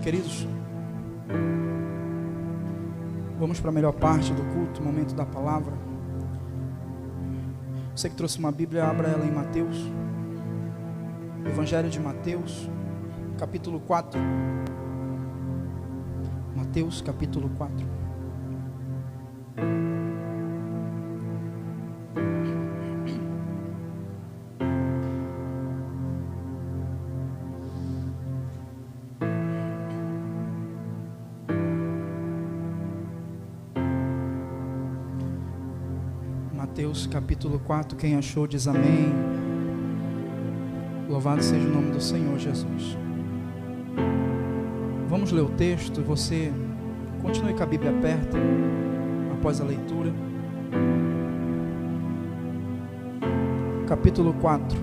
Queridos, vamos para a melhor parte do culto, momento da palavra. Você que trouxe uma Bíblia, abra ela em Mateus, Evangelho de Mateus, capítulo 4. Mateus, capítulo 4. Mateus capítulo 4, quem achou diz amém. Louvado seja o nome do Senhor Jesus. Vamos ler o texto, você continue com a Bíblia aberta após a leitura. Capítulo 4.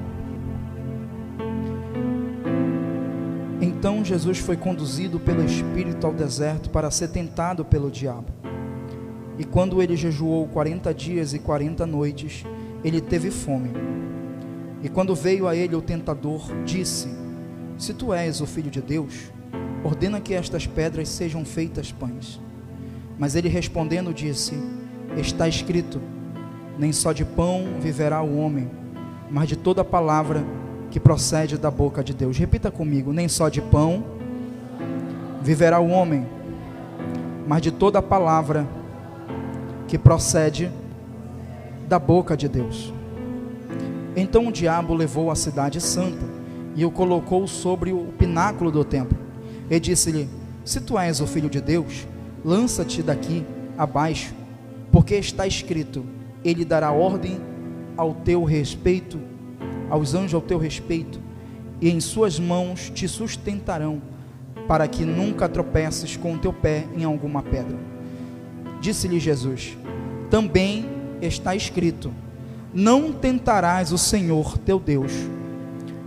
Então Jesus foi conduzido pelo Espírito ao deserto para ser tentado pelo diabo. E quando ele jejuou 40 dias e 40 noites, ele teve fome. E quando veio a ele o tentador, disse: Se tu és o Filho de Deus, ordena que estas pedras sejam feitas pães. Mas ele respondendo disse: Está escrito, nem só de pão viverá o homem, mas de toda palavra que procede da boca de Deus. Repita comigo: nem só de pão viverá o homem, mas de toda palavra que procede da boca de Deus. Então o diabo levou a cidade santa e o colocou sobre o pináculo do templo e disse-lhe: Se tu és o Filho de Deus, lança-te daqui abaixo, porque está escrito: Ele dará ordem ao teu respeito, aos anjos ao teu respeito, e em suas mãos te sustentarão, para que nunca tropeces com o teu pé em alguma pedra. Disse-lhe Jesus: Também está escrito: Não tentarás o Senhor teu Deus.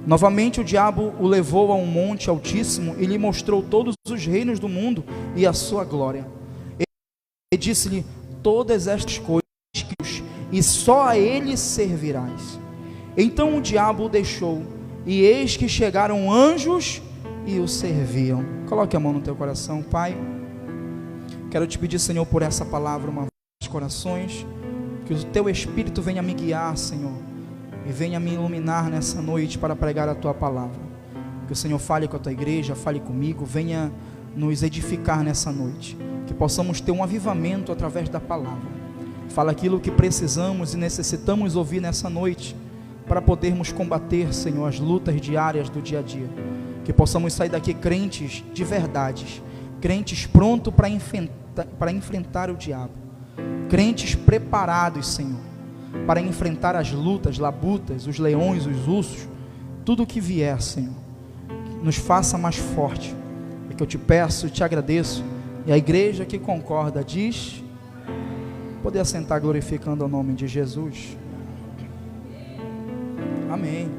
Novamente o diabo o levou a um monte altíssimo e lhe mostrou todos os reinos do mundo e a sua glória. E disse-lhe: Todas estas coisas, e só a ele servirás. Então o diabo o deixou, e eis que chegaram anjos e o serviam. Coloque a mão no teu coração. Pai, quero te pedir, Senhor, por essa palavra, uma vez nos corações, que o teu Espírito venha me guiar, Senhor, e venha me iluminar nessa noite para pregar a tua palavra. Que o Senhor fale com a tua igreja, fale comigo, venha nos edificar nessa noite, que possamos ter um avivamento através da palavra. Fala aquilo que precisamos e necessitamos ouvir nessa noite, para podermos combater, Senhor, as lutas diárias do dia a dia. Que possamos sair daqui crentes de verdade, crentes prontos para enfrentar o diabo, crentes preparados, Senhor, para enfrentar as lutas, labutas, os leões, os ursos, tudo o que vier, Senhor, nos faça mais forte. É que eu te peço e te agradeço, e a igreja que concorda diz: poder assentar glorificando o nome de Jesus. Amém.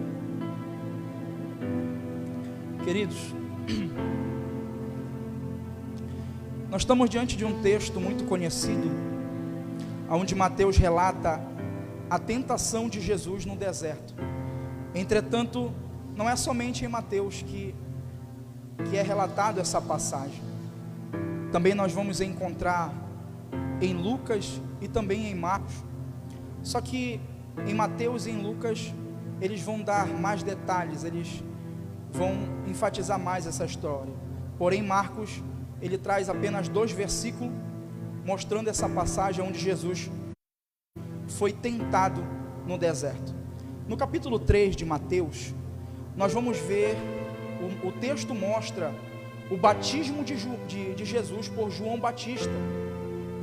Queridos, nós estamos diante de um texto muito conhecido, onde Mateus relata a tentação de Jesus no deserto. Entretanto, não é somente em Mateus que é relatado essa passagem. Também nós vamos encontrar em Lucas e também em Marcos. Só que em Mateus e em Lucas eles vão dar mais detalhes, eles vão enfatizar mais essa história. Porém, Marcos, ele traz apenas 2 versículos, mostrando essa passagem onde Jesus foi tentado no deserto. No capítulo 3 de Mateus, nós vamos ver, o texto mostra o batismo de Jesus por João Batista.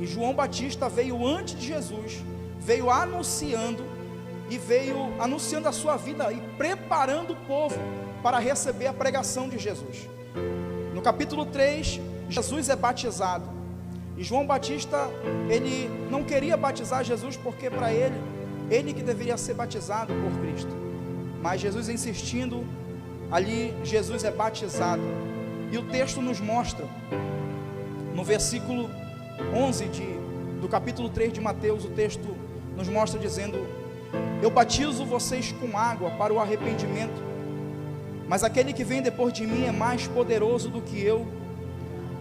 E João Batista veio antes de Jesus, veio anunciando a sua vida e preparando o povo para receber a pregação de Jesus. No capítulo 3, Jesus é batizado, e João Batista, ele não queria batizar Jesus, porque para ele que deveria ser batizado por Cristo, mas Jesus insistindo, ali Jesus é batizado, e o texto nos mostra, no versículo 11 do capítulo 3 de Mateus, o texto nos mostra dizendo: Eu batizo vocês com água para o arrependimento, mas aquele que vem depois de mim é mais poderoso do que eu,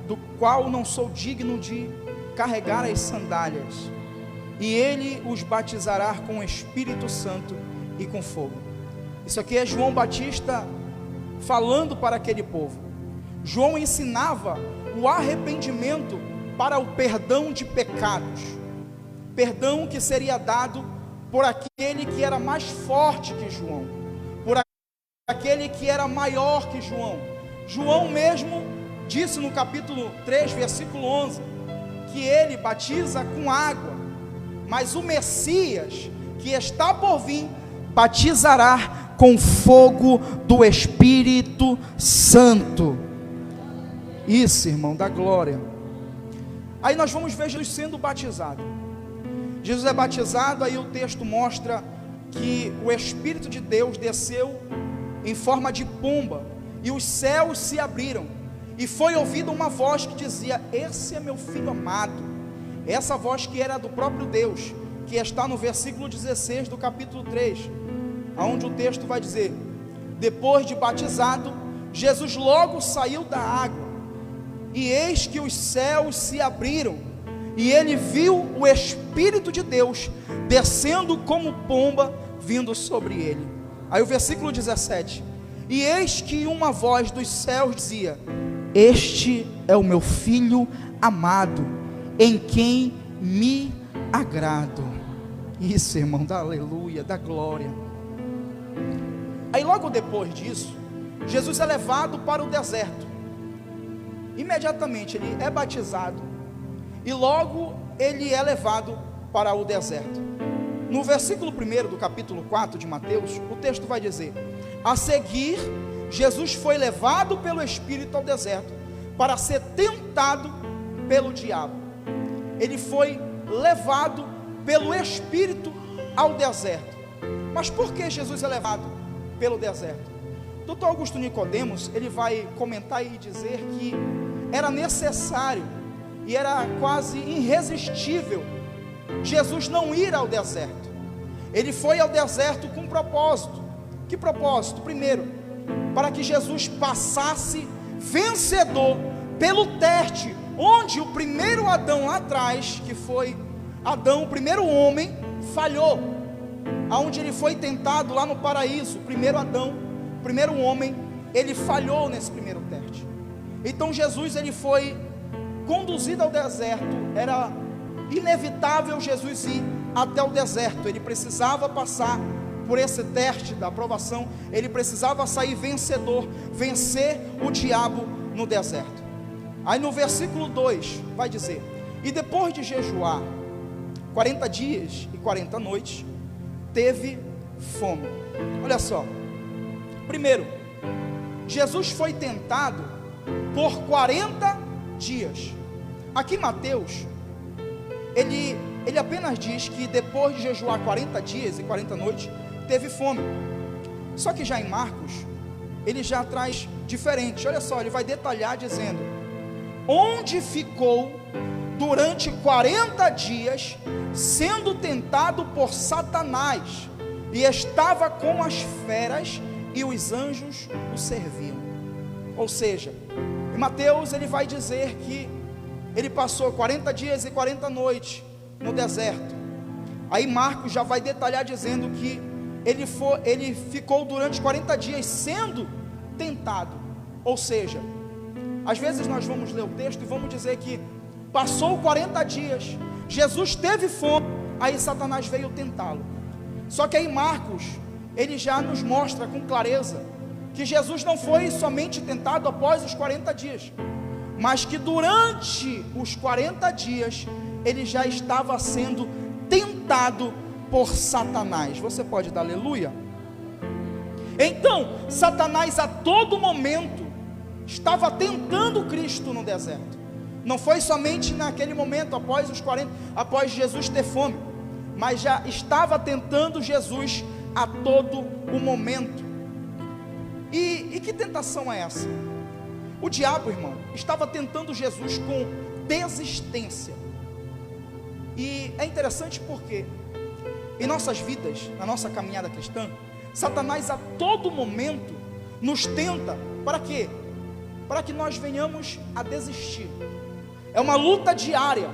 do qual não sou digno de carregar as sandálias, e ele os batizará com o Espírito Santo e com fogo. Isso aqui é João Batista falando para aquele povo. João ensinava o arrependimento para o perdão de pecados, perdão que seria dado por aquele que era mais forte que João, por aquele que era maior que João. João mesmo disse no capítulo 3, versículo 11, que ele batiza com água, mas o Messias, que está por vir, batizará com fogo do Espírito Santo. Isso, irmão, da glória. Aí nós vamos ver Jesus sendo batizado. Jesus é batizado, aí o texto mostra que o Espírito de Deus desceu em forma de pomba, e os céus se abriram, e foi ouvida uma voz que dizia: esse é meu filho amado. Essa voz que era do próprio Deus, que está no versículo 16 do capítulo 3, onde o texto vai dizer: depois de batizado, Jesus logo saiu da água, e eis que os céus se abriram, e ele viu o Espírito de Deus descendo como pomba, vindo sobre ele. Aí o versículo 17: e eis que uma voz dos céus dizia: este é o meu filho amado, em quem me agrado. Isso, irmão, da aleluia, da glória. Aí logo depois disso, Jesus é levado para o deserto. Imediatamente ele é batizado, e logo ele é levado para o deserto. No versículo 1 do capítulo 4 de Mateus, o texto vai dizer: a seguir, Jesus foi levado pelo Espírito ao deserto, para ser tentado pelo diabo. Ele foi levado pelo Espírito ao deserto. Mas por que Jesus é levado pelo deserto? Dr. Augusto Nicodemos, ele vai comentar e dizer que era necessário e era quase irresistível Jesus não ir ao deserto. Ele foi ao deserto com propósito. Que propósito? Primeiro, para que Jesus passasse vencedor pelo teste, onde o primeiro Adão lá atrás, que foi Adão, o primeiro homem, falhou, aonde ele foi tentado lá no paraíso. O primeiro Adão, o primeiro homem, ele falhou nesse primeiro teste. Então Jesus, ele foi conduzido ao deserto. Era inevitável Jesus ir até o deserto. Ele precisava passar por esse teste da aprovação. Ele precisava sair vencedor, vencer o diabo no deserto. Aí no versículo 2 vai dizer: e depois de jejuar 40 dias e 40 noites, teve fome. Olha só, primeiro, Jesus foi tentado por 40 dias. Aqui Mateus, ele apenas diz que depois de jejuar 40 dias e 40 noites, teve fome. Só que já em Marcos, ele já traz diferente. Olha só, ele vai detalhar dizendo: onde ficou durante 40 dias, sendo tentado por Satanás, e estava com as feras, e os anjos o serviam. Ou seja, em Mateus ele vai dizer que ele passou 40 dias e 40 noites no deserto. Aí Marcos já vai detalhar dizendo que ele ficou durante 40 dias sendo tentado. Ou seja, às vezes nós vamos ler o texto e vamos dizer que passou 40 dias, Jesus teve fome, aí Satanás veio tentá-lo. Só que aí Marcos, ele já nos mostra com clareza que Jesus não foi somente tentado após os 40 dias, mas que durante os 40 dias, ele já estava sendo tentado por Satanás. Você pode dar aleluia? Então, Satanás a todo momento estava tentando Cristo no deserto. Não foi somente naquele momento, após Jesus ter fome, mas já estava tentando Jesus a todo o momento. E que tentação é essa? O diabo, irmão, estava tentando Jesus com desistência. E é interessante porque em nossas vidas, na nossa caminhada cristã, Satanás a todo momento nos tenta para quê? para que nós venhamos a desistir. É uma luta diária.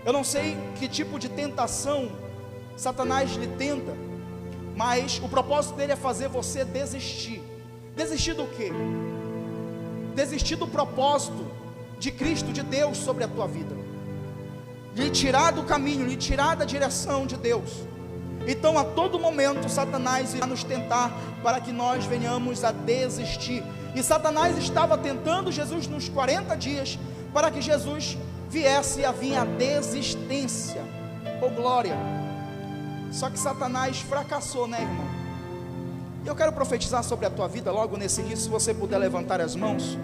Eu não sei que tipo de tentação Satanás lhe tenta, mas o propósito dele é fazer você desistir. Desistir do quê? Desistir do propósito de Cristo, de Deus sobre a tua vida, lhe tirar do caminho, lhe tirar da direção de Deus. Então a todo momento Satanás irá nos tentar para que nós venhamos a desistir. E Satanás estava tentando Jesus nos 40 dias para que Jesus viesse a vir a desistência. Oh glória! Só que Satanás fracassou, né, irmão? E eu quero profetizar sobre a tua vida logo nesse início, se você puder levantar as mãos.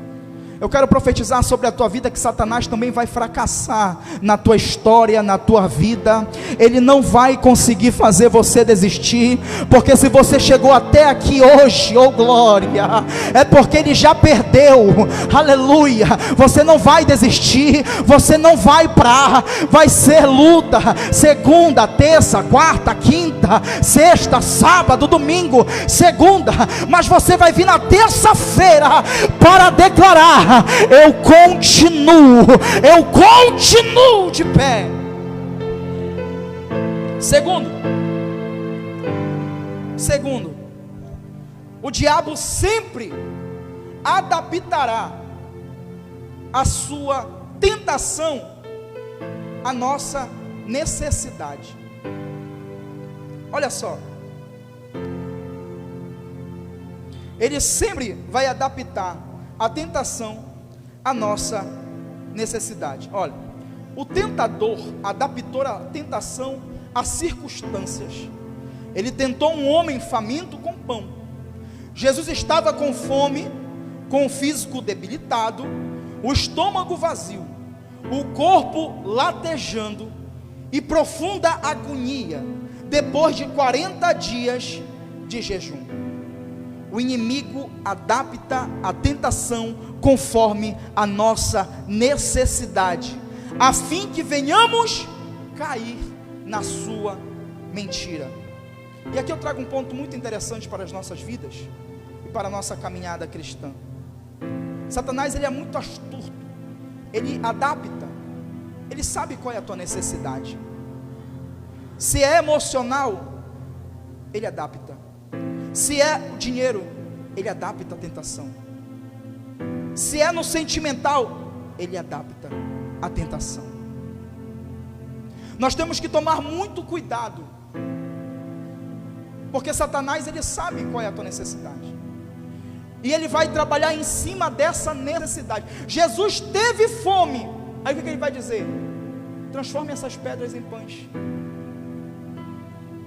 Eu quero profetizar sobre a tua vida que Satanás também vai fracassar na tua história, na tua vida. Ele não vai conseguir fazer você desistir, porque se você chegou até aqui hoje, oh glória, é porque ele já perdeu, aleluia. Você não vai desistir, você não vai parar, vai ser luta, segunda, terça, quarta, quinta, sexta, sábado, domingo, segunda, mas você vai vir na terça-feira para declarar: eu continuo de pé. Segundo, o diabo sempre adaptará a sua tentação à nossa necessidade. Olha só, ele sempre vai adaptar a tentação à nossa necessidade. Olha, o tentador adaptou a tentação às circunstâncias. Ele tentou um homem faminto com pão. Jesus estava com fome, com o físico debilitado, o estômago vazio, o corpo latejando e profunda agonia, depois de 40 dias de jejum. O inimigo adapta a tentação conforme a nossa necessidade, a fim que venhamos cair na sua mentira. E aqui eu trago um ponto muito interessante para as nossas vidas e para a nossa caminhada cristã. Satanás, ele é muito astuto, ele adapta, ele sabe qual é a tua necessidade. Se é emocional, ele adapta. Se é o dinheiro, ele adapta a tentação. Se é no sentimental, ele adapta a tentação. Nós temos que tomar muito cuidado, porque Satanás, ele sabe qual é a tua necessidade, e ele vai trabalhar em cima dessa necessidade. Jesus teve fome, aí o que ele vai dizer? Transforme essas pedras em pães.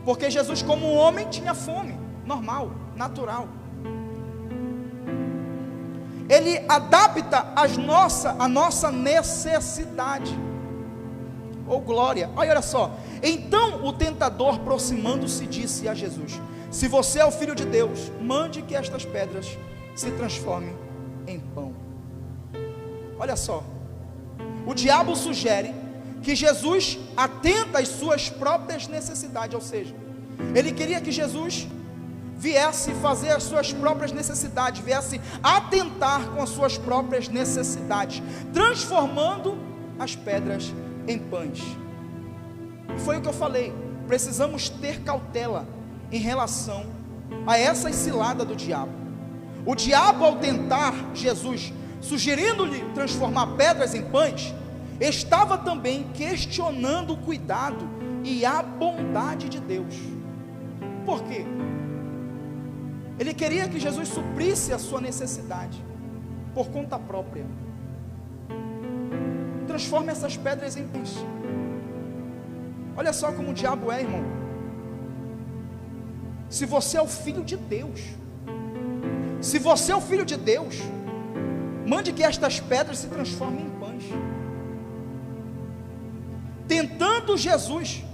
Porque Jesus, como um homem, tinha fome normal, natural. Ele adapta a nossa necessidade. Oh glória! Olha só. Então o tentador, aproximando-se, disse a Jesus: se você é o Filho de Deus, mande que estas pedras se transformem em pão. Olha só. O diabo sugere que Jesus atenta às suas próprias necessidades, ou seja, ele queria que Jesus viesse fazer as suas próprias necessidades, viesse atentar com as suas próprias necessidades, transformando as pedras em pães. E foi o que eu falei, precisamos ter cautela em relação a essa cilada do diabo. O diabo, ao tentar Jesus, sugerindo-lhe transformar pedras em pães, estava também questionando o cuidado e a bondade de Deus. Por quê? Ele queria que Jesus suprisse a sua necessidade por conta própria. Transforme essas pedras em pães. Olha só como o diabo é, irmão. Se você é o Filho de Deus, se você é o Filho de Deus, mande que estas pedras se transformem em pães. Tentando Jesus,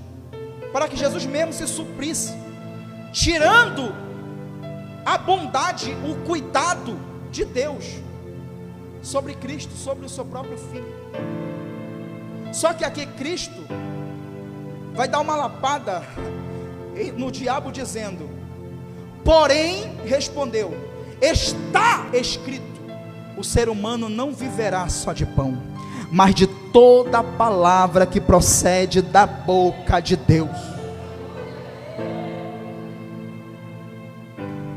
para que Jesus mesmo se suprisse, tirando a bondade, o cuidado de Deus sobre Cristo, sobre o seu próprio Filho. Só que aqui Cristo vai dar uma lapada no diabo, dizendo: porém, respondeu, está escrito, o ser humano não viverá só de pão, mas de toda palavra que procede da boca de Deus.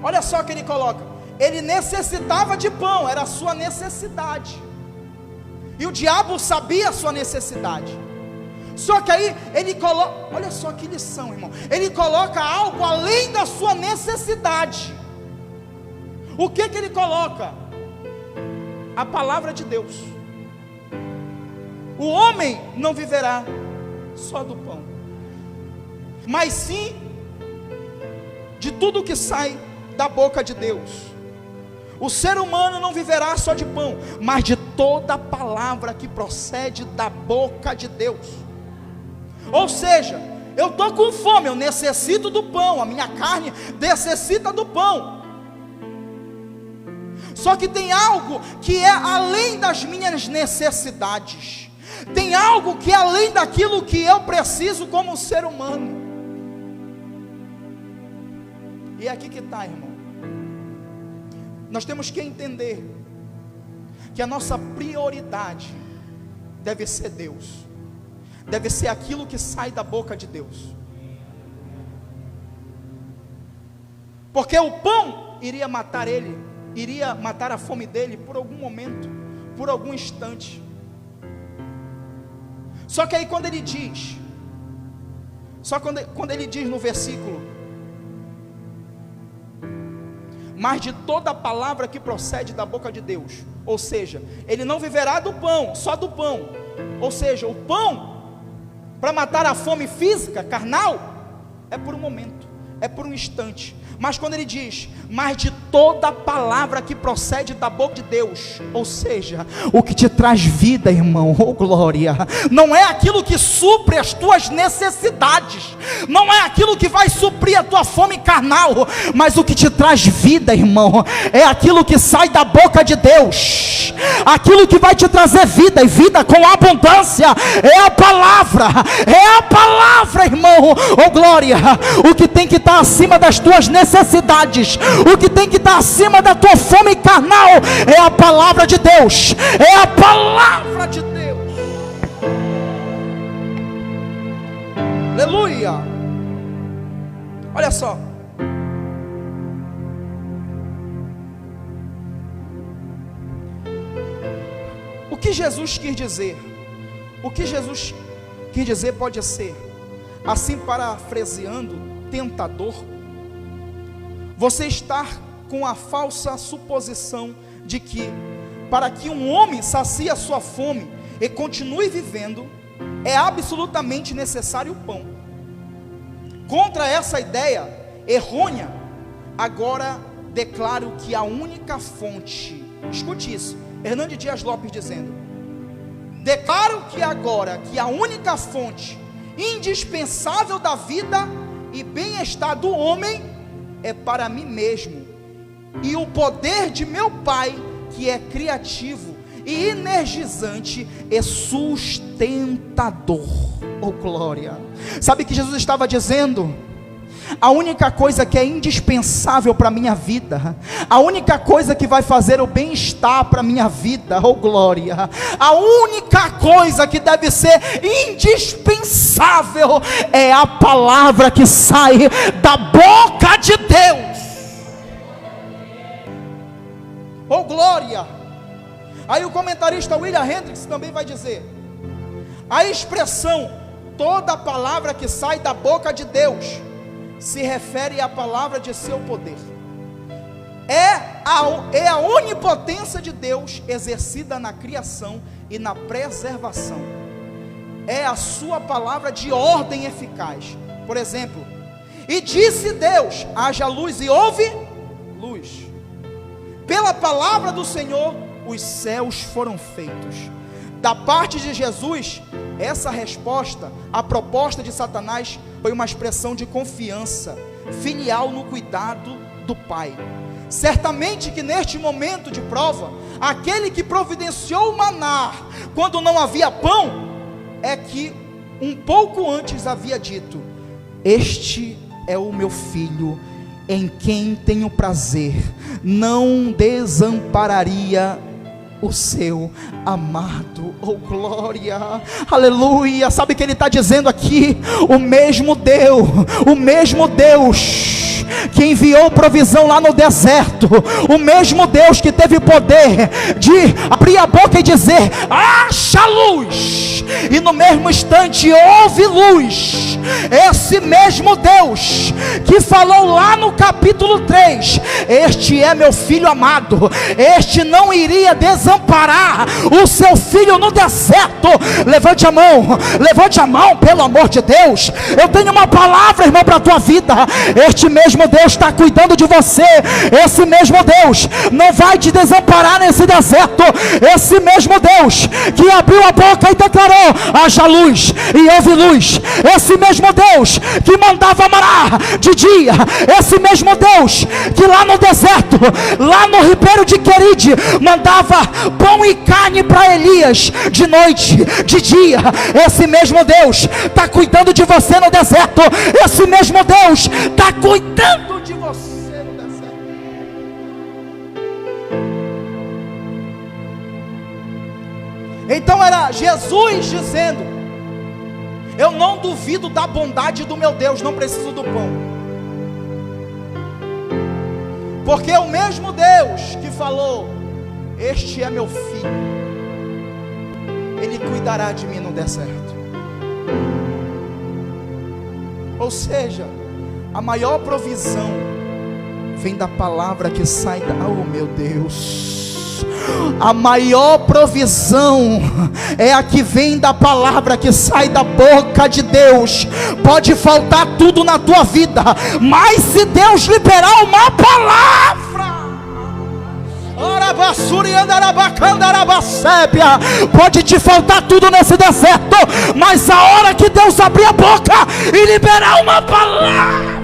Olha só o que ele coloca: ele necessitava de pão, era a sua necessidade, e o diabo sabia a sua necessidade. Só que aí ele coloca, olha só que lição, irmão, ele coloca algo além da sua necessidade. O que ele coloca? A palavra de Deus. O homem não viverá só do pão, mas sim de tudo que sai da boca de Deus. O ser humano não viverá só de pão, mas de toda palavra que procede da boca de Deus. Ou seja, eu estou com fome, eu necessito do pão, a minha carne necessita do pão. Só que tem algo que é além das minhas necessidades, tem algo que é além daquilo que eu preciso como ser humano. E é aqui que está, irmão. Nós temos que entender que a nossa prioridade deve ser Deus, deve ser aquilo que sai da boca de Deus. Porque o pão iria matar ele, iria matar a fome dele por algum momento, por algum instante. Só que aí quando ele diz, quando ele diz no versículo, mas de toda a palavra que procede da boca de Deus, ou seja, ele não viverá do pão, só do pão. Ou seja, o pão para matar a fome física, carnal, é por um momento, é por um instante. Mas quando ele diz, mas de toda palavra que procede da boca de Deus, ou seja, o que te traz vida, irmão, oh glória, não é aquilo que supre as tuas necessidades, não é aquilo que vai suprir a tua fome carnal, mas o que te traz vida, irmão, é aquilo que sai da boca de Deus, aquilo que vai te trazer vida, e vida com abundância, é a palavra, irmão, oh glória. O que tem que estar acima das tuas necessidades, o que tem que estar acima da tua fome carnal, é a palavra de Deus, é a palavra de Deus. Aleluia. Olha só, o que Jesus quis dizer, o que Jesus quis dizer pode ser, assim parafraseando, tentador, você estar com a falsa suposição de que, para que um homem sacie a sua fome e continue vivendo, é absolutamente necessário o pão. Contra essa ideia errônea, agora declaro que a única fonte, escute isso, Hernandes Dias Lopes dizendo, declaro que agora que a única fonte indispensável da vida e bem-estar do homem é para mim mesmo, e o poder de meu Pai, que é criativo e energizante e sustentador. Oh glória. Sabe o que Jesus estava dizendo? A única coisa que é indispensável para a minha vida, a única coisa que vai fazer o bem-estar para a minha vida, oh glória, a única coisa que deve ser indispensável é a palavra que sai da boca de Deus. Oh glória. Aí o comentarista William Hendricks também vai dizer, a expressão toda a palavra que sai da boca de Deus se refere à palavra de seu poder, é a onipotência de Deus exercida na criação e na preservação, é a sua palavra de ordem eficaz. Por exemplo, e disse Deus, haja luz, e houve luz. Pela palavra do Senhor os céus foram feitos. Da parte de Jesus, essa resposta à proposta de Satanás foi uma expressão de confiança filial no cuidado do Pai. Certamente que neste momento de prova, aquele que providenciou o maná quando não havia pão, é que um pouco antes havia dito, este é o meu filho, em quem tenho prazer, não desampararia o seu amado. Oh glória, aleluia. Sabe o que ele está dizendo aqui? O mesmo Deus que enviou provisão lá no deserto, o mesmo Deus que teve poder de abrir a boca e dizer: haja luz, e no mesmo instante houve luz. Esse mesmo Deus que falou lá no capítulo 3: este é meu filho amado, este não iria desamparar o seu filho no deserto. Levante a mão, pelo amor de Deus. Eu tenho uma palavra, irmão, para a tua vida. Este mesmo Deus está cuidando de você. Esse mesmo Deus não vai te desamparar nesse deserto. Esse mesmo Deus que abriu a boca e declarou: haja luz, e houve luz. Esse mesmo Deus que mandava maná de dia. Esse mesmo Deus que lá no deserto, lá no ribeiro de Queride, mandava pão e carne para Elias de noite, de dia. Esse mesmo Deus está cuidando de você no deserto. Esse mesmo Deus está cuidando de você no deserto. Então era Jesus dizendo: eu não duvido da bondade do meu Deus, não preciso do pão, porque é o mesmo Deus que falou: este é meu filho, ele cuidará de mim no deserto. Ou seja, a maior provisão vem da palavra que sai da... Oh meu Deus, a maior provisão é a que vem da palavra que sai da boca de Deus. Pode faltar tudo na tua vida, mas se Deus liberar uma palavra, pode te faltar tudo nesse deserto, mas a hora que Deus abrir a boca e liberar uma palavra,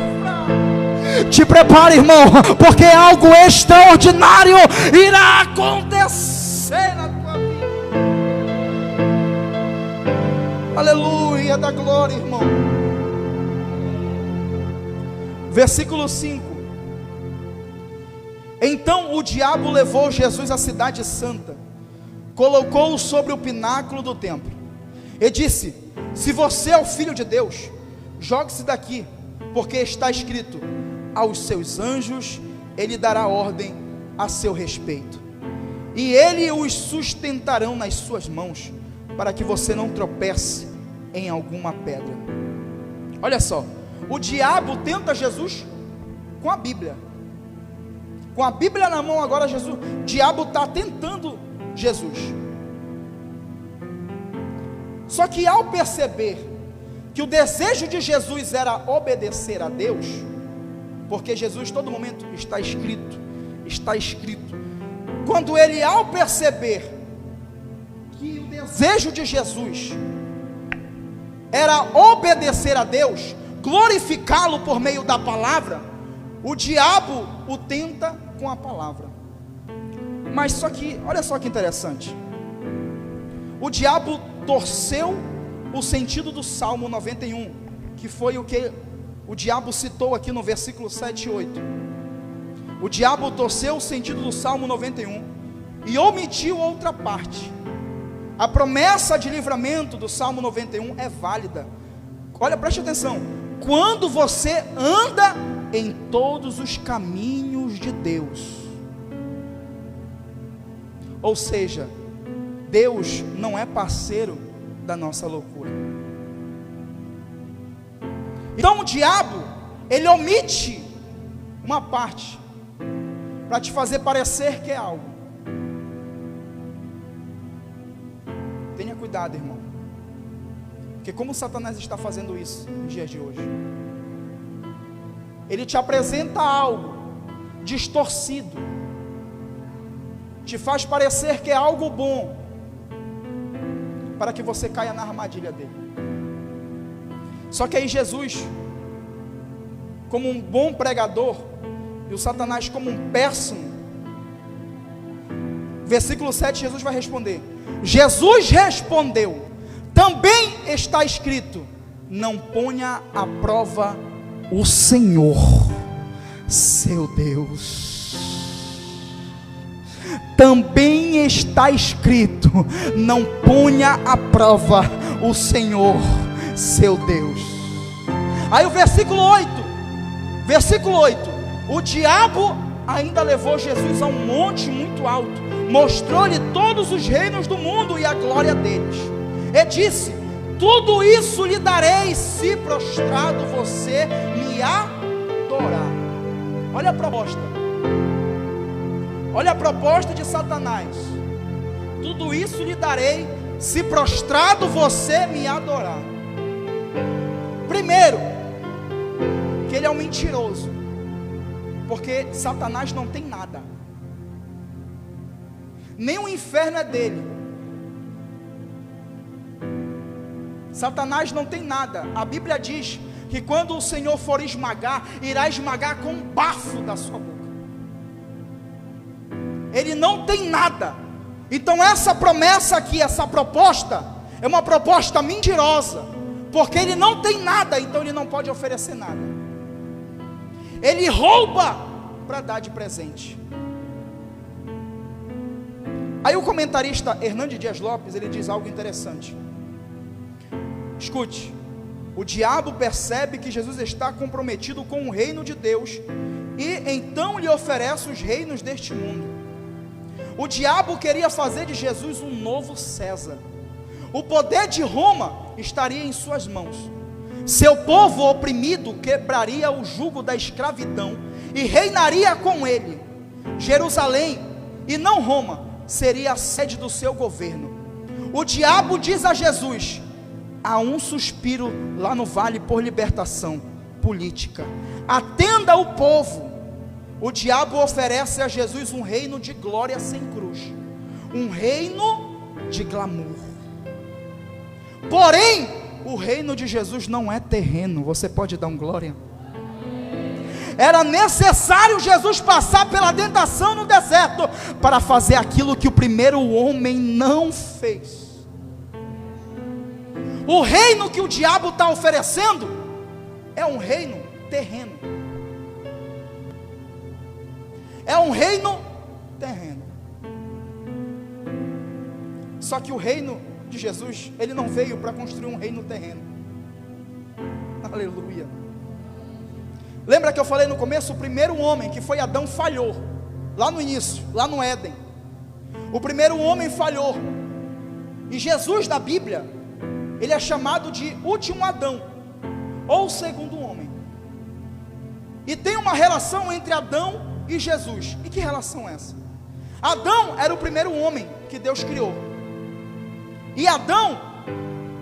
te prepare, irmão, porque algo extraordinário irá acontecer na tua vida. Aleluia, da glória, irmão. Versículo 5. Então o diabo levou Jesus à cidade santa, colocou-o sobre o pináculo do templo e disse: se você é o filho de Deus, jogue-se daqui, porque está escrito: aos seus anjos ele dará ordem a seu respeito, e ele os sustentarão nas suas mãos, para que você não tropece em alguma pedra. Olha só, o diabo tenta Jesus com a Bíblia. Com a Bíblia na mão agora, o diabo está tentando Jesus. Só que ao perceber que o desejo de Jesus era obedecer a Deus, porque Jesus todo momento está escrito, quando ele, ao perceber que o desejo de Jesus era obedecer a Deus, glorificá-lo por meio da palavra, o diabo o tenta com a palavra. Mas só que, olha só que interessante, o diabo torceu o sentido do Salmo 91, que foi o que o diabo citou aqui no versículo 7 e 8. O diabo torceu o sentido do Salmo 91 e omitiu outra parte. A promessa de livramento do Salmo 91 é válida. Olha, preste atenção: quando você anda em todos os caminhos de Deus. Ou seja, Deus não é parceiro da nossa loucura. Então o diabo, ele omite uma parte para te fazer parecer que é algo. Tenha cuidado, irmão, porque como Satanás está fazendo isso nos dias de hoje, ele te apresenta algo distorcido, te faz parecer que é algo bom, para que você caia na armadilha dele. Só que aí Jesus, como um bom pregador, e o Satanás como um péssimo, versículo 7, Jesus vai responder. Jesus respondeu: também está escrito: não ponha à prova o Senhor, seu Deus. também está escrito: não ponha à prova o Senhor seu Deus. Aí o versículo 8, o diabo ainda levou Jesus a um monte muito alto, mostrou-lhe todos os reinos do mundo e a glória deles, e disse: tudo isso lhe darei, se prostrado você me adorar. Olha a proposta de Satanás: tudo isso lhe darei, se prostrado você me adorar. Primeiro, que ele é um mentiroso, porque Satanás não tem nada, nem o inferno é dele. Satanás não tem nada. A Bíblia diz que quando o Senhor for esmagar, irá esmagar com um bafo da sua boca. Ele não tem nada. Então essa promessa aqui, essa proposta, é uma proposta mentirosa, porque ele não tem nada, então ele não pode oferecer nada. Ele rouba para dar de presente. Aí o comentarista Hernandes Dias Lopes, ele diz algo interessante. Escute: o diabo percebe que Jesus está comprometido com o reino de Deus, e então lhe oferece os reinos deste mundo. O diabo queria fazer de Jesus um novo César. O poder de Roma estaria em suas mãos. Seu povo oprimido quebraria o jugo da escravidão e reinaria com ele. Jerusalém, e não Roma, seria a sede do seu governo. O diabo diz a Jesus: há um suspiro lá no vale por libertação política. Atenda o povo. O diabo oferece a Jesus um reino de glória sem cruz, um reino de glamour. Porém, o reino de Jesus não é terreno. Você pode dar um glória? Era necessário Jesus passar pela tentação no deserto para fazer aquilo que o primeiro homem não fez. O reino que o diabo está oferecendo é um reino terreno. É um reino terreno. Só que o reino de Jesus, ele não veio para construir um reino terreno. Aleluia. Lembra que eu falei no começo? O primeiro homem, que foi Adão, falhou. Lá no início, lá no Éden. O primeiro homem falhou. E Jesus na Bíblia, ele é chamado de último Adão, ou segundo homem. E tem uma relação entre Adão e Jesus. E que relação é essa? Adão era o primeiro homem que Deus criou. E Adão,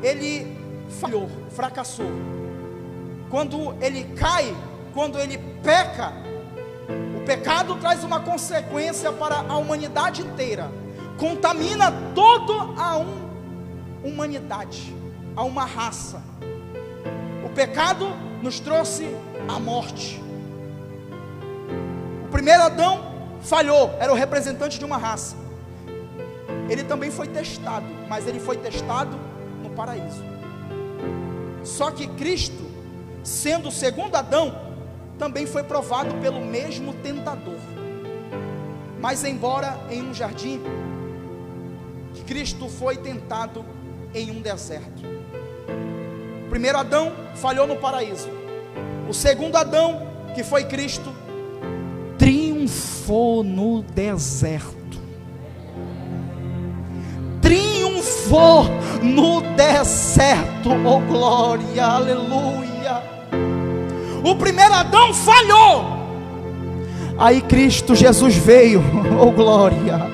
ele falhou, fracassou. Quando ele cai, quando ele peca, o pecado traz uma consequência para a humanidade inteira. Contamina toda a humanidade, a uma raça. O pecado nos trouxe a morte. O primeiro Adão falhou, era o representante de uma raça. Ele também foi testado, mas ele foi testado no paraíso. Só que Cristo, sendo o segundo Adão, também foi provado pelo mesmo tentador. Mas embora em um jardim, Cristo foi tentado em um deserto. O primeiro Adão falhou no paraíso. O segundo Adão, que foi Cristo, triunfou no deserto. Triunfou no deserto. Oh glória, aleluia. O primeiro Adão falhou. Aí Cristo Jesus veio. Oh glória.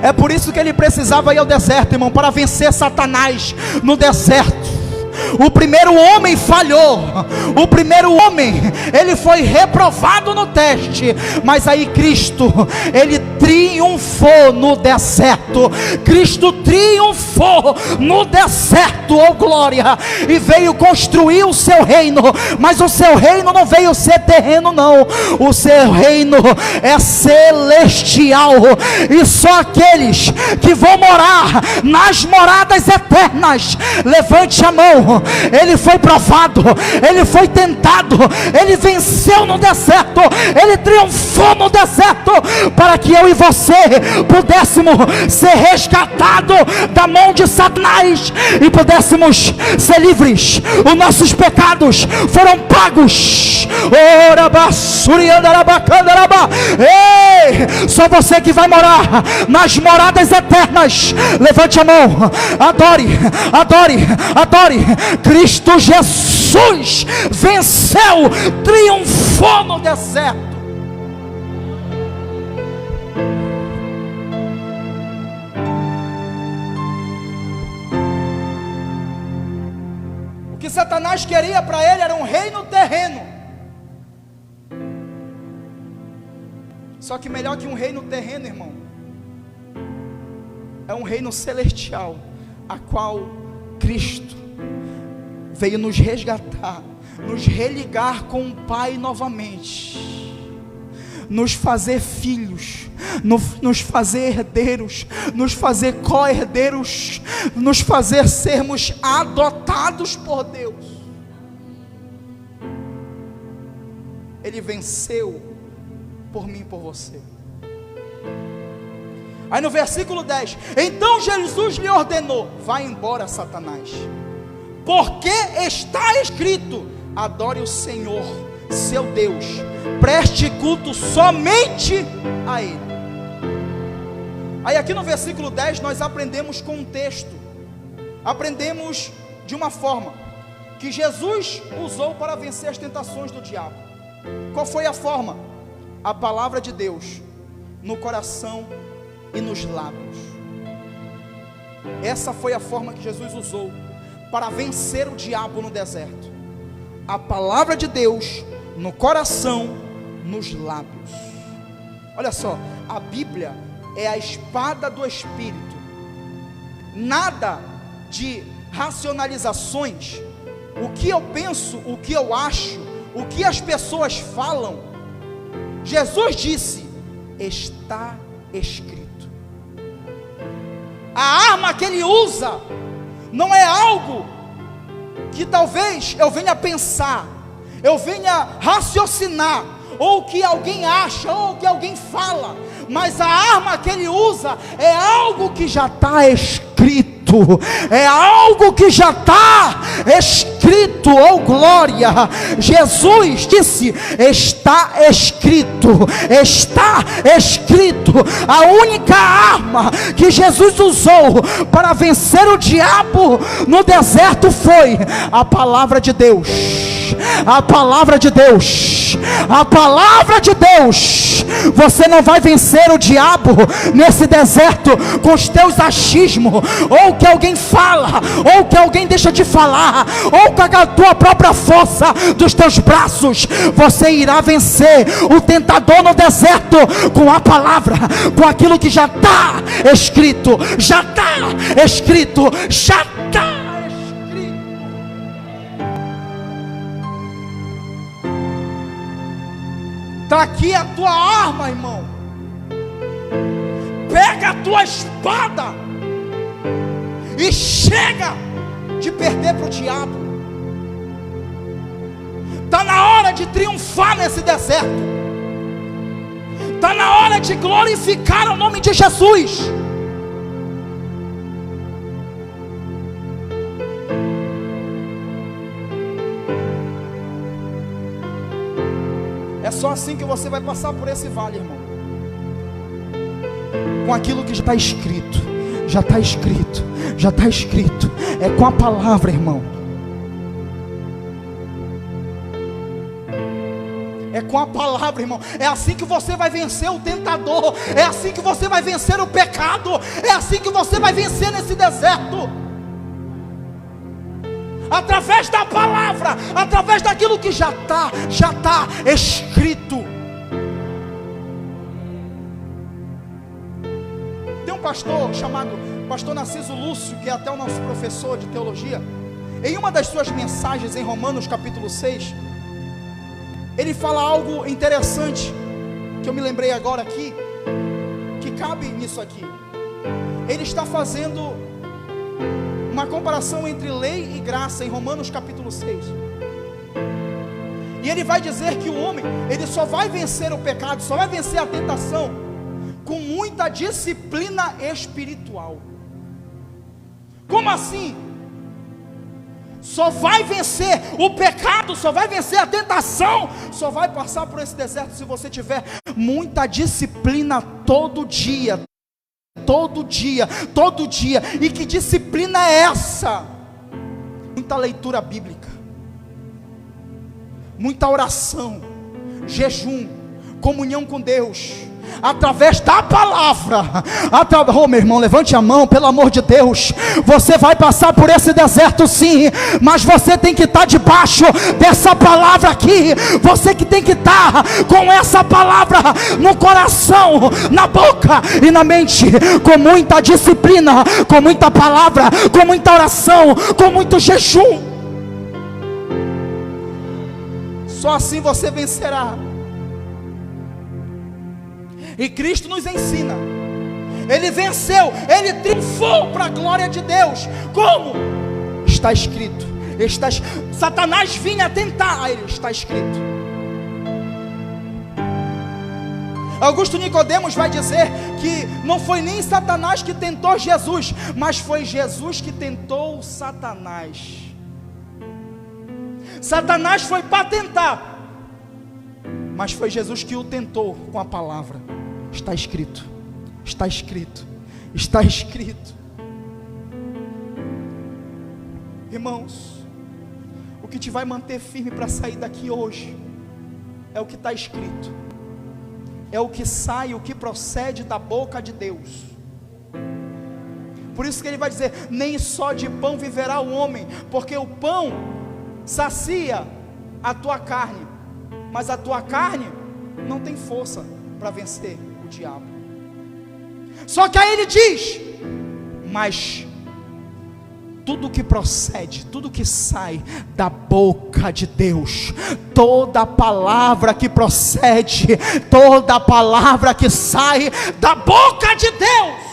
É por isso que ele precisava ir ao deserto, irmão, para vencer Satanás no deserto. O primeiro homem falhou. O primeiro homem, ele foi reprovado no teste. Mas aí Cristo, ele triunfou no deserto. Cristo triunfou no deserto, oh glória. E veio construir o seu reino. Mas o seu reino não veio ser terreno, não. O seu reino é celestial. E só aqueles que vão morar nas moradas eternas, levante a mão ele foi provado, ele foi tentado, ele venceu no deserto, ele triunfou no deserto, para que eu e você pudéssemos ser resgatados da mão de Satanás e pudéssemos ser livres. Os nossos pecados foram pagos. Ei, só você que vai morar nas moradas eternas. Levante a mão, adore, adore, adore. Cristo Jesus venceu, triunfou no deserto. O que Satanás queria para ele era um reino terreno. Só que melhor que um reino terreno, irmão, é um reino celestial, a qual Cristo veio nos resgatar, nos religar com o Pai novamente, nos fazer filhos, nos fazer herdeiros, nos fazer co-herdeiros, nos fazer sermos adotados por Deus. Ele venceu por mim e por você. Aí no versículo 10, então Jesus lhe ordenou: vai embora, Satanás, porque está escrito: adore o Senhor seu Deus, preste culto somente a Ele. Aí aqui no versículo 10 nós aprendemos com um texto, aprendemos de uma forma que Jesus usou para vencer as tentações do diabo. Qual foi a forma? A palavra de Deus no coração e nos lábios. Essa foi a forma que Jesus usou para vencer o diabo no deserto. A palavra de Deus no coração, nos lábios. Olha só, a Bíblia é a espada do Espírito. Nada de racionalizações. O que eu penso, o que eu acho, o que as pessoas falam. Jesus disse: está escrito. A arma que ele usa não é algo que talvez eu venha pensar, eu venha raciocinar, ou que alguém acha, ou que alguém fala, mas a arma que ele usa é algo que já está escrito. É algo que já está escrito, oh glória. Jesus disse: está escrito, está escrito. A única arma que Jesus usou para vencer o diabo no deserto foi a palavra de Deus. A palavra de Deus, a palavra de Deus. Você não vai vencer o diabo nesse deserto com os teus achismos, ou que alguém fala, ou que alguém deixa de falar, ou com a tua própria força dos teus braços. Você irá vencer o tentador no deserto com a palavra, com aquilo que já está escrito, já está escrito, já está. Está aqui a tua arma, irmão. Pega a tua espada e chega de perder para o diabo. Está na hora de triunfar nesse deserto. Está na hora de glorificar o nome de Jesus. É só assim que você vai passar por esse vale, irmão. Com aquilo que já está escrito. Já está escrito. Já está escrito. É com a palavra, irmão. É com a palavra, irmão. É assim que você vai vencer o tentador. É assim que você vai vencer o pecado. É assim que você vai vencer nesse deserto. Através da palavra, através daquilo que já está escrito. Tem um pastor chamado pastor Narciso Lúcio, que é até o nosso professor de teologia. Em uma das suas mensagens em Romanos capítulo 6, ele fala algo interessante, que eu me lembrei agora aqui, que cabe nisso aqui. Ele está fazendo uma comparação entre lei e graça em Romanos capítulo 6. E ele vai dizer que o homem, ele só vai vencer o pecado, só vai vencer a tentação com muita disciplina espiritual. Como assim? Só vai vencer o pecado, só vai vencer a tentação, só vai passar por esse deserto se você tiver muita disciplina todo dia. Todo dia, todo dia. E que disciplina é essa? Muita leitura bíblica, muita oração, jejum, comunhão com Deus, através da palavra. Oh, meu irmão, levante a mão, pelo amor de Deus. Você vai passar por esse deserto sim, mas você tem que estar debaixo dessa palavra aqui. Você que tem que estar com essa palavra no coração, na boca e na mente, com muita disciplina, com muita palavra, com muita oração, com muito jejum. Só assim você vencerá. E Cristo nos ensina. Ele venceu, ele triunfou para a glória de Deus. Como? Está escrito. Satanás vinha tentar a ele, está escrito. Augusto Nicodemos vai dizer que não foi nem Satanás que tentou Jesus, mas foi Jesus que tentou Satanás. Satanás foi para tentar, mas foi Jesus que o tentou com a palavra. Está escrito, está escrito, está escrito. Irmãos, o que te vai manter firme para sair daqui hoje é o que está escrito, é o que sai, o que procede da boca de Deus. Por isso que ele vai dizer: nem só de pão viverá o homem, porque o pão sacia a tua carne, mas a tua carne não tem força para vencer o diabo. Só que aí ele diz: mas tudo que procede, tudo que sai da boca de Deus, toda palavra que procede, toda palavra que sai da boca de Deus.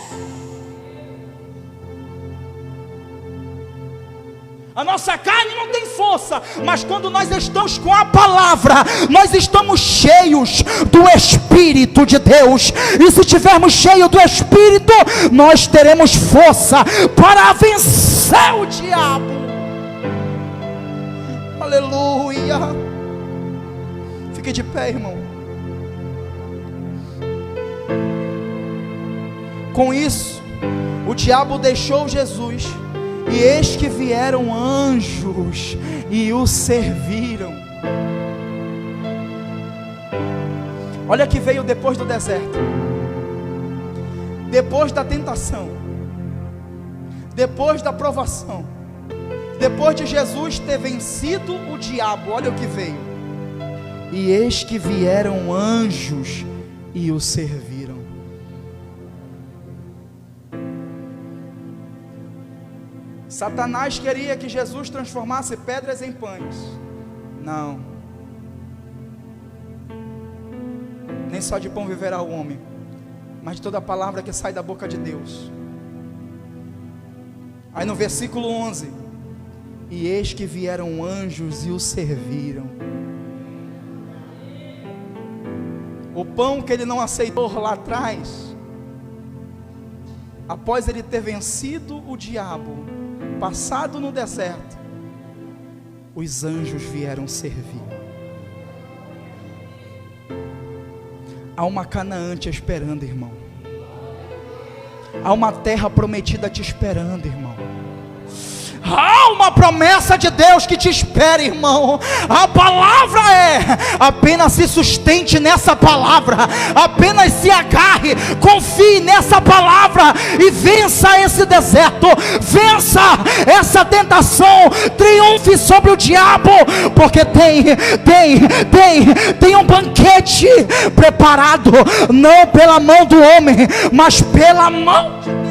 A nossa carne não tem força, mas quando nós estamos com a palavra, nós estamos cheios do Espírito de Deus. E se estivermos cheios do Espírito, nós teremos força para vencer o diabo. Aleluia. Fique de pé, irmão. Com isso, o diabo deixou Jesus. E eis que vieram anjos e o serviram. Olha que veio depois do deserto, depois da tentação, depois da provação, depois de Jesus ter vencido o diabo. Olha o que veio: e eis que vieram anjos e o serviram. Satanás queria que Jesus transformasse pedras em pães. Não. Nem só de pão viverá o homem, mas de toda a palavra que sai da boca de Deus. Aí no versículo 11: e eis que vieram anjos e o serviram. O pão que ele não aceitou lá atrás, após ele ter vencido o diabo, passado no deserto, os anjos vieram servir. Há uma Canaã te esperando, irmão. Há uma terra prometida te esperando, irmão. Há uma promessa de Deus que te espera, irmão. A palavra é: apenas se sustente nessa palavra, apenas se agarre, confie nessa palavra e vença esse deserto, vença essa tentação, triunfe sobre o diabo, porque tem um banquete preparado, não pela mão do homem, mas pela mão de Deus.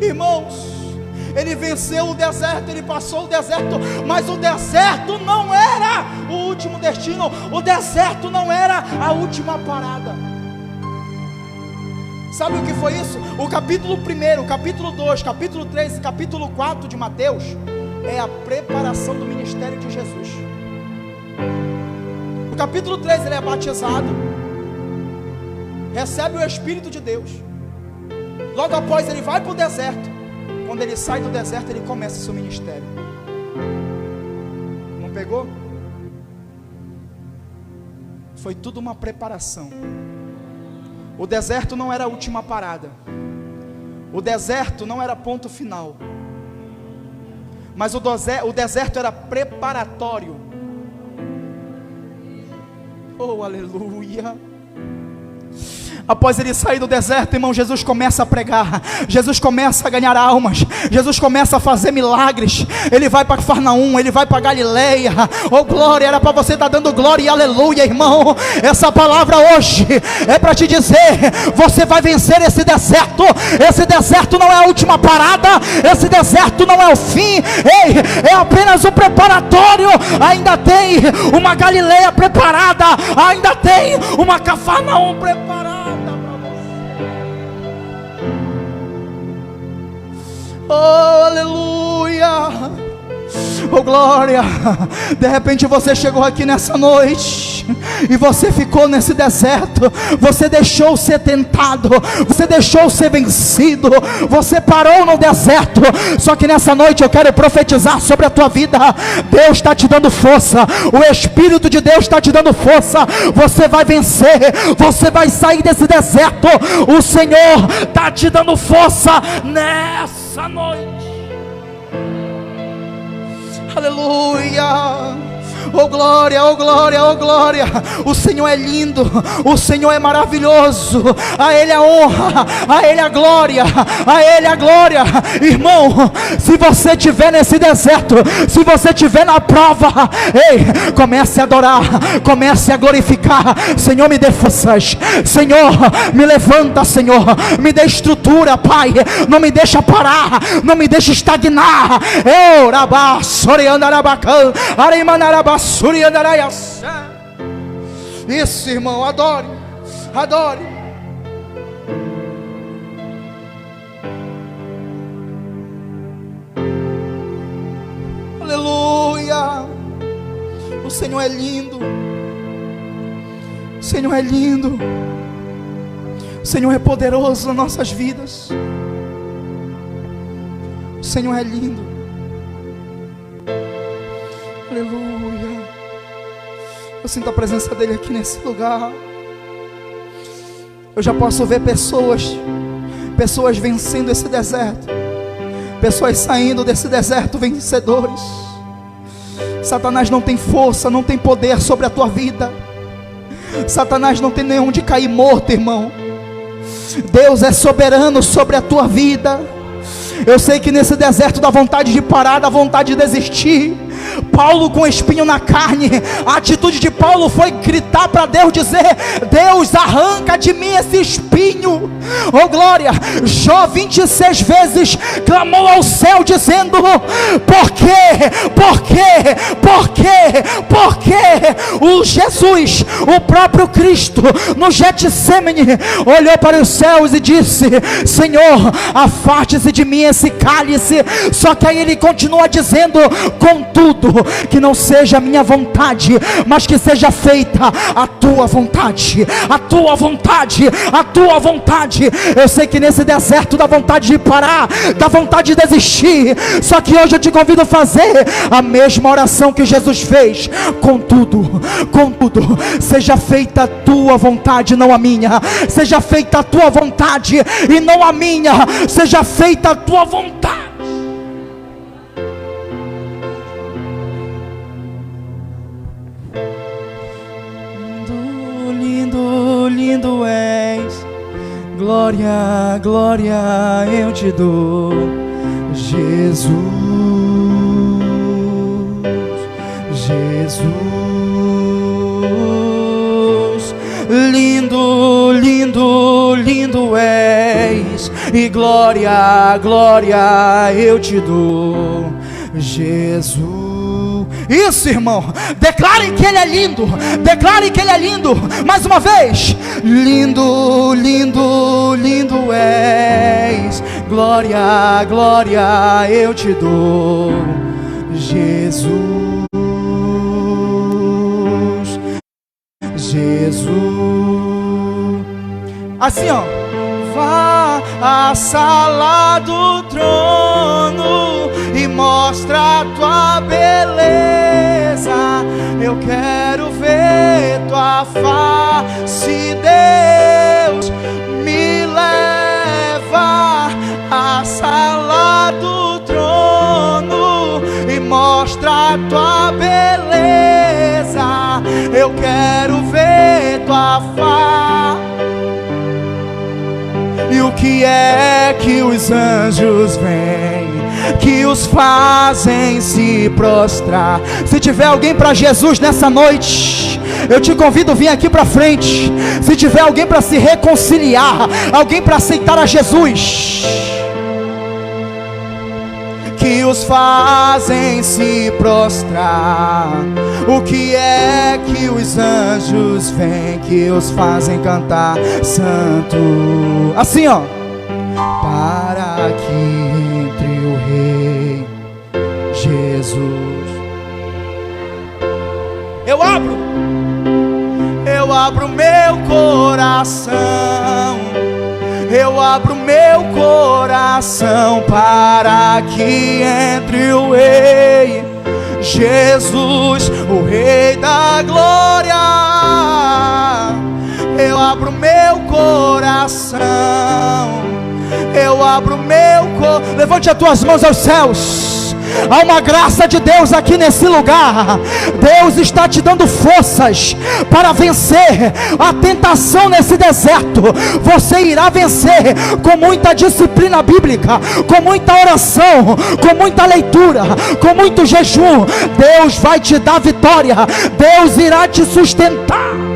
Irmãos, ele venceu o deserto, ele passou o deserto, mas o deserto não era o último destino, o deserto não era a última parada. Sabe o que foi isso? O capítulo 1, o capítulo 2, capítulo 3 e capítulo 4 de Mateus é a preparação do ministério de Jesus. O capítulo 3 ele é batizado, recebe o Espírito de Deus. Logo após ele vai para o deserto. Quando ele sai do deserto, ele começa seu ministério. Não pegou? Foi tudo uma preparação. O deserto não era a última parada. O deserto não era ponto final. Mas o deserto era preparatório. Oh, aleluia. Após ele sair do deserto, irmão, Jesus começa a pregar, Jesus começa a ganhar almas, Jesus começa a fazer milagres. Ele vai para Cafarnaum, ele vai para Galileia. Oh glória, era para você estar dando glória e aleluia, irmão. Essa palavra hoje é para te dizer: você vai vencer esse deserto. Esse deserto não é a última parada, esse deserto não é o fim. Ei, é apenas o preparatório. Ainda tem uma Galileia preparada, ainda tem uma Cafarnaum preparada. Oh, aleluia. Oh, glória. De repente você chegou aqui nessa noite e você ficou nesse deserto. Você deixou ser tentado, você deixou ser vencido, você parou no deserto. Só que nessa noite eu quero profetizar sobre a tua vida. Deus está te dando força, o Espírito de Deus está te dando força. Você vai vencer, você vai sair desse deserto. O Senhor está te dando força nessa noite. Aleluia. Oh glória, oh glória, oh glória. O Senhor é lindo, o Senhor é maravilhoso. A Ele a honra, a Ele a glória, a Ele a glória. Irmão, se você estiver nesse deserto, se você estiver na prova, ei, comece a adorar, comece a glorificar. Senhor, me dê forças, Senhor, me levanta, Senhor, me dê estrutura, Pai. Não me deixa parar, não me deixa estagnar. Eu, rabá, soriandarabacan, areimanarabá. Isso, irmão, adore, adore. Aleluia. O Senhor é lindo, o Senhor é lindo, o Senhor é poderoso nas nossas vidas. O Senhor é lindo. Aleluia. Eu sinto a presença dele aqui nesse lugar. Eu já posso ver pessoas vencendo esse deserto, pessoas saindo desse deserto vencedores. Satanás não tem força, não tem poder sobre a tua vida. Satanás não tem nenhum de cair morto, irmão. Deus é soberano sobre a tua vida. Eu sei que nesse deserto dá vontade de parar, dá vontade de desistir. Paulo com espinho na carne, a atitude de Paulo foi gritar para Deus, dizer: Deus, arranca de mim esse espinho. Oh glória. Jó 26 vezes clamou ao céu dizendo: por quê? Por quê? Por quê? Por quê? O Jesus, o próprio Cristo, no Getsemane, olhou para os céus e disse: Senhor, afaste-se de mim esse cálice. Só que aí ele continua dizendo: contudo, que não seja a minha vontade, mas que seja feita a tua vontade, a tua vontade, a tua vontade. Eu sei que nesse deserto dá vontade de parar, dá vontade de desistir. Só que hoje eu te convido a fazer a mesma oração que Jesus fez. Contudo, seja feita a tua vontade, não a minha. Seja feita a tua vontade e não a minha. Seja feita a tua vontade. Lindo és, glória, glória eu te dou, Jesus, Jesus. Lindo, lindo, lindo és, e glória, glória eu te dou, Jesus. Isso, irmão, declarem que Ele é lindo, declarem que Ele é lindo, mais uma vez: lindo, lindo, lindo glória, glória eu te dou, Jesus, Jesus. Assim, ó. Vá à sala do trono e mostra a tua beleza. Eu quero ver tua face, Deus. Me leva à sala do trono e mostra a tua beleza. Eu quero ver tua face. E o que é que os anjos vêm, que os fazem se prostrar? Se tiver alguém para Jesus nessa noite, eu te convido a vir aqui para frente. Se tiver alguém para se reconciliar, alguém para aceitar a Jesus, que os fazem se prostrar. O que é que os anjos vêm, que os fazem cantar santo? Assim, ó. Para que entre o Rei Jesus. Eu abro meu coração, eu abro meu coração para que entre o Rei Jesus, o Rei da glória. Eu abro meu coração, eu abro meu coração. Levante as tuas mãos aos céus. Há uma graça de Deus aqui nesse lugar. Deus está te dando forças para vencer a tentação nesse deserto. Você irá vencer com muita disciplina bíblica, com muita oração, com muita leitura, com muito jejum. Deus vai te dar vitória. Deus irá te sustentar.